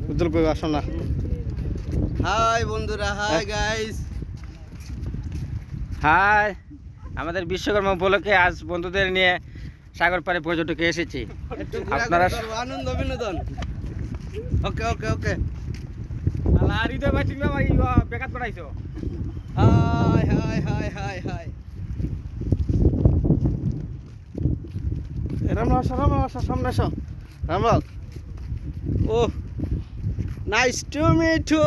উজ্জ্বল কই আসো না। হাই বন্ধুরা, হাই গাইস। হাই, আমাদের বিশ্বকর্মা উপলক্ষে আজ বন্ধুদের নিয়ে সাগর পাড়ে পর্যটকে এসেছি। আপনারা আনন্দ বিনোদন। ওকে ওকে ওকে। হৃদয় ভাই তুমি ভাই বেকার পড়াইছো। Hi hi hi hi hi. Ramlal আসো সামনে আসো। রামলাল ও নাইস টু মিট ইউ।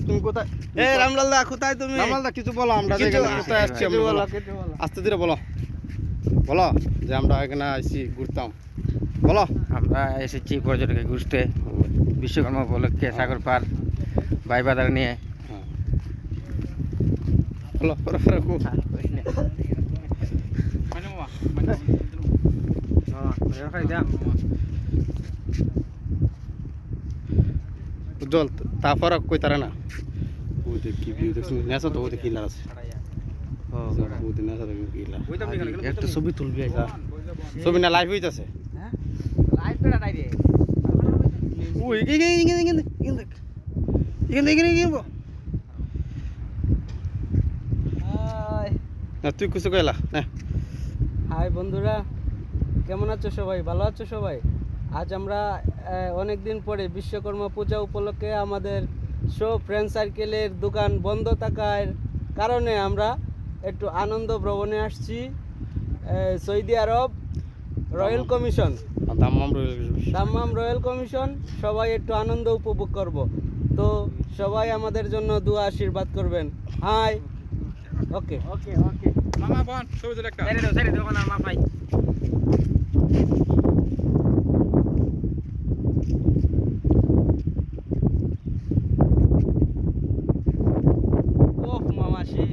তুমি কোথায়? এ রামলাল দা, কোথায় তুমি? রামলাল দা কিছু বলো, আমরা কিছু এখানে কোথায় আসছি? কিছু আমরা বলো, বলো। কিছু বলো। আস্তে ধীরে বলো বলো যে আমরা এখানে আসছি ঘুরতাম। বলো। আমরা এসেছি পর্যটকে ঘুরতে বিশ্বকর্মা উপলক্ষে সাগর পাড় ভাই বাজার নিয়ে। বলো উজ্জ্বল তারপর কই তারা না ও দেখি ভিউ দেখছো নেসা তো ও দেখি লাস ও দিন নেসা দেখি কি লা একটা ছবি তুলবি আইসা ছবি না লাইভ হইতাছে হ্যাঁ লাইভ পেড়া নাই রে। ও এখানে হাই না তুই কিছু কইলা না। হাই বন্ধুরা, কেমন আছো সবাই? ভালো আছো সবাই? আজ আমরা অনেক দিন পরে বিশ্বকর্মা পূজা উপলক্ষে আমাদের ফ্রেন্ড সার্কেলের দোকান বন্ধ থাকার কারণে আমরা একটু আনন্দ ভ্রমণে আসছি। সৌদি আরব Royal Commission, Dammam Royal Commission. সবাই একটু আনন্দ উপভোগ করব, তো সবাই আমাদের জন্য দোয়া আশীর্বাদ করবেন। হাই ওকে ওকে ওকে মামা বন ছবি তুলে একটা ছেড়ে দাও না মা ভাই। ওফ মামা, সেই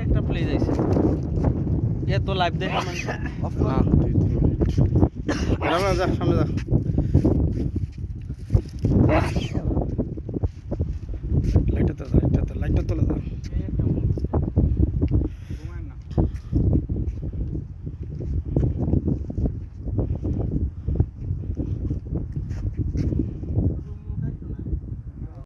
একটা প্লেজ আইছে। এত লাইভ দেখা মানে অফ না 2-3 মিনিট রামলাল যা সামনে যা। লাইটটা তো লাইটটা তোলা যা।